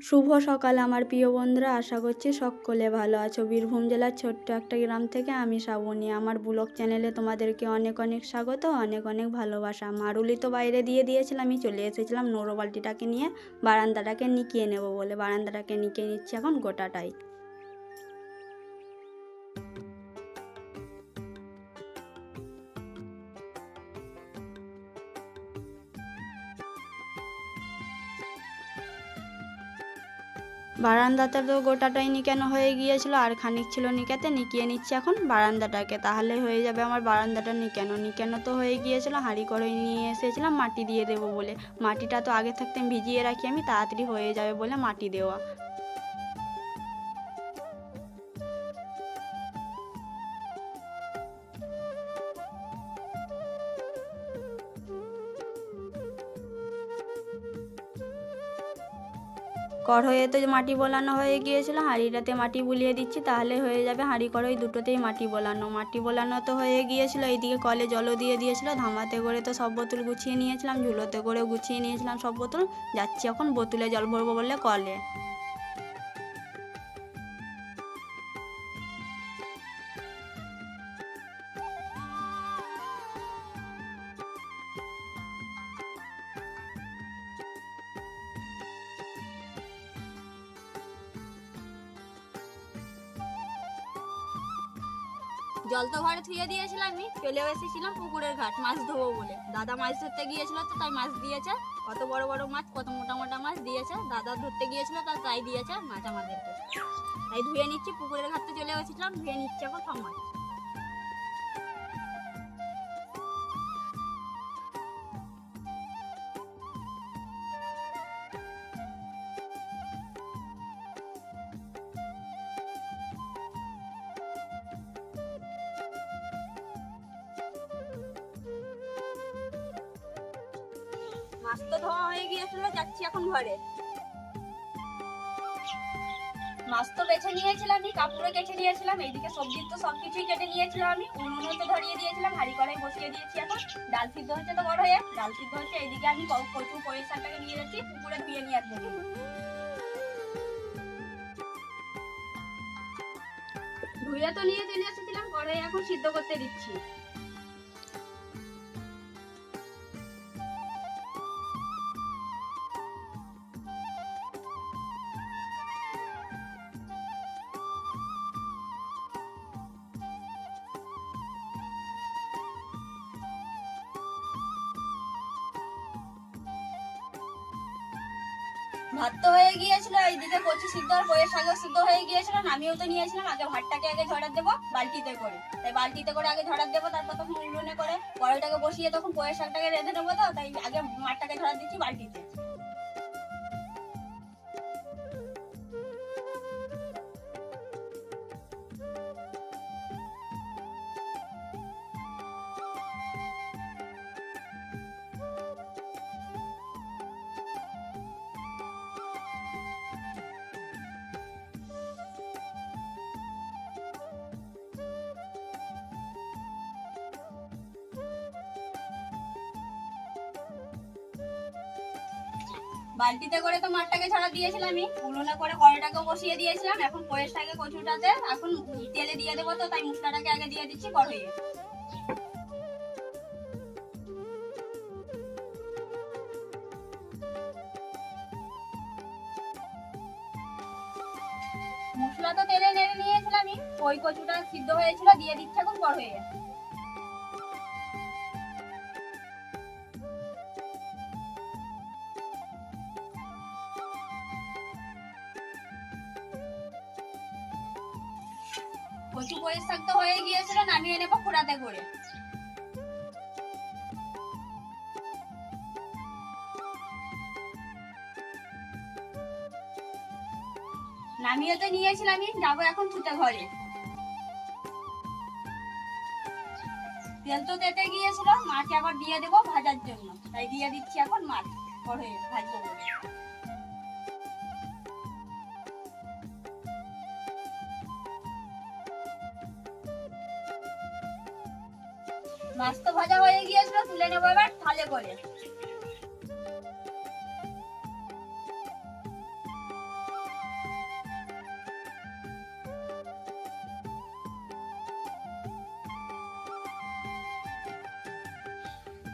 শুভ সকাল আমার প্রিয় বন্ধুরা, আশা করছি সকলে ভালো আছো। বীরভূম জেলার ছোট্ট একটা গ্রাম থেকে আমি শ্রাবণী। আমার ব্লগ চ্যানেলে তোমাদেরকে অনেক অনেক স্বাগত, অনেক অনেক ভালোবাসা। মারুলি তো বাইরে দিয়ে দিয়েছিলাম, আমি চলে এসেছিলাম নোড়ো বালতিটাকে নিয়ে বারান্দাটাকে নিকিয়ে নেব বলে। বারান্দাটাকে নিকিয়ে নিচ্ছি এখন গোটাটাই। বারান্দাতে তো গোটাটাই নিকানো হয়ে গিয়েছিল, আর খানিক ছিল নিকাতে, নিকিয়ে নিচ্ছি এখন বারান্দাটাকে, তাহলে হয়ে যাবে আমার বারান্দাটা নিকানো। নিকানো তো হয়ে গিয়েছিল, হাঁড়ি করে নিয়ে এসেছিলাম মাটি দিয়ে দেবো বলে। মাটিটা তো আগে থাকতে ভিজিয়ে রাখি আমি, তাড়াতাড়ি হয়ে যাবে বলে মাটি দেওয়া। কড়াইতে মাটি বোলানো হয়ে গিয়েছিল, হাঁড়িটাতে মাটি বুলিয়ে দিচ্ছি, তাহলে হয়ে যাবে। হাঁড়ি কড়াই দুটোতেই মাটি বোলানো। মাটি বোলানো তো হয়ে গিয়েছিল, এইদিকে কলে জলও দিয়ে দিয়েছিল। ধামাতে করে তো সব বোতল গুছিয়ে নিয়েছিলাম, ঝুলোতে করে গুছিয়ে নিয়েছিলাম সব বোতল। যাচ্ছি এখন বোতলে জল ভরবো বলে কলে। জল তো ঘরে থুয়ে দিয়েছিলাম, আমি চলেও এসেছিলাম পুকুরের ঘাট মাছ ধোবো বলে। দাদা মাছ ধরতে গিয়েছিল, তো তাই মাছ দিয়েছে। কত বড় বড় মাছ, কত মোটা মোটা মাছ দিয়েছে। দাদা ধরতে গিয়েছিল, তাই দিয়েছে মাছ আমাদেরকে। তাই ধুয়ে নিচ্ছি, পুকুরের ঘাটতে চলে এসেছিলাম, ধুয়ে নিচ্ছি এখন সব মাছ। মাছ তো ধোয়া হয়ে গিয়েছিল, যাচ্ছি এখন ঘরে। মাছ তো বেছে নিয়েছিলাম, আমি কাপড়ে কেটে নিয়েছিলাম। এইদিকে সবজি তো সবকিছুই কেটে নিয়েছিলাম, আমি উনুনে ধরিয়ে দিয়েছিলাম, হাঁড়ি কড়াই বসিয়ে দিয়েছি। এখন ডাল সিদ্ধ হচ্ছে তো বড় হয়ে, ডাল সিদ্ধ হচ্ছে। এইদিকে আমি কচু পয়সা শাকটাকে নিয়ে যাচ্ছি পুকুরে ধুয়ে নিয়ে আসবো। ধুয়ে তো নিয়ে চলে এসেছিলাম, কড়াই এখন সিদ্ধ করতে দিচ্ছি। ভাত তো হয়ে গিয়েছিল, এইদিকে কচু সিদ্ধ আর পয়ের শাক সিদ্ধ হয়ে গিয়েছিল। নামিয়েও তো নিয়েছিলাম। আগে ভাতটাকে আগে ঝরার দেবো বালতিতে করে, তাই বালতিতে করে আগে ঝরার দেবো, তারপর তখন উনুনে করে কড়াইটাকে বসিয়ে তখন পয়ের শাকটাকে রেঁধে নেবো। তো তাই আগে মাঠটাকে ঝরার দিচ্ছি বালতিতে। বালতিতে করে তো মাঠটাকে ছাড়া দিয়েছিলাম, আমি উনুনে করে কড়াইটাকে বসিয়ে দিয়েছিলাম। এখন পয়ের শাকে কচুটাতে এখন তেলে দিয়ে দেবো, তো তাই মশলাটাকে আগে দিয়ে দিচ্ছি কড়াইয়ে। মশলা তো তেলে নেড়ে নিয়েছিলাম, আমি ওই কচুটা সিদ্ধ হয়েছিল, দিয়ে দিচ্ছি এখন কড়াইয়ে। কচু পয়ের শাক তো হয়ে গিয়েছিল, নামিয়ে নেবো খোড়াতে করে। নামিয়ে তো নিয়েছিলাম, আমি যাবো এখন ছুটে ঘরে। তেল তো তেতে গিয়েছিল, মাছ আবার দিয়ে দেবো ভাজার জন্য, তাই দিয়ে দিচ্ছি এখন মাছ কড়াইয়ে ভাজবো বলে। মাছ তো ভাজা হয়ে গিয়েছিল, তুলে নেবো এবার থালে করে।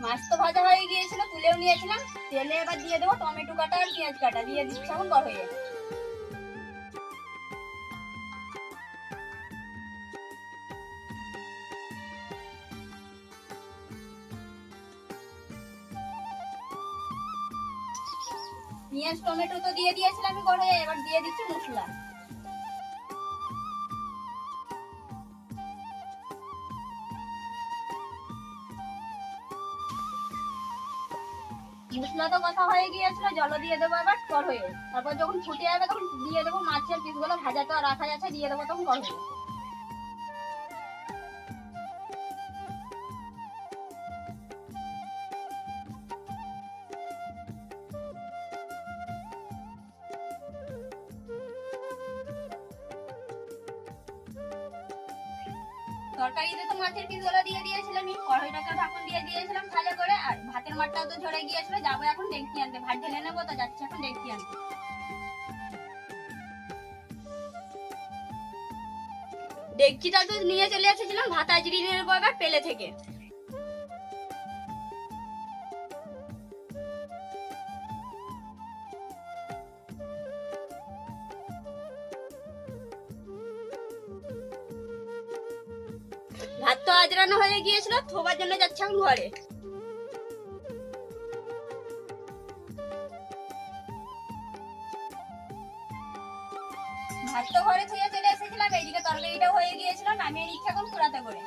মাছ তো ভাজা হয়ে গিয়েছিল, তুলেও নিয়েছিলাম। তেলে এবার দিয়ে দেবো টমেটো কাটা আর পেঁয়াজ কাটা, দিয়ে দিচ্ছি এখন কড়াইয়ে। পেঁয়াজ টমেটো তো দিয়ে দিয়েছিলাম আমি কড়াইয়ে, এবার দিয়ে দিচ্ছি মশলা। মশলা তো কথা হয়ে গিয়েছিল, জল দিয়ে দেবো এবার কড়াইয়ে। তারপর যখন ফুটে যাবে তখন দিয়ে দেবো মাছের পিসগুলো, ভাজা তো রাখা আছে, দিয়ে দেবো তখন কড়াইয়ে। তরকারিতে তো মাছের পিসগুলো দিয়ে দিয়েছিলাম, আমি কড়াইটাকে ঢাকন দিয়ে দিয়েছিলাম ভালো করে। আর ভাতের মাঠটাও তো ঝরে গিয়েছিল, যাবো এখন ডেকচি আনতে, ভাত ঢেলে নেবো, তো যাচ্ছি এখন ডেকচি আনতে। ডেকচিটা তো নিয়ে চলে এসেছিলাম, ভাত আজরিয়ে নেবো এবার পেলে থেকে। ভাত তো আজরানো হয়ে গিয়েছিল, থোবার জন্য যাচ্ছে এখন ঘরে। ভাত তো ঘরে থুয়ে চলে এসেছিলাম, এইদিকে তরকারিটা হয়ে গিয়েছিল, নামিয়ে নিচ্ছি এখন ফুরাতে করে।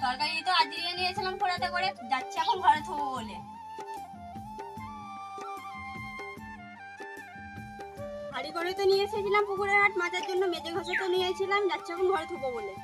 তরকারি তো আজরিয়ে নিয়েছিলাম ফোড়াতে করে, যাচ্ছে এখন ঘরে থবো বলে। হাঁড়ি করে তো নিয়ে এসেছিলাম পুকুরের হাট মাজার জন্য, মেজে ঘষে তো নিয়েছিলাম, যাচ্ছে এখন ঘরে থবো বলে।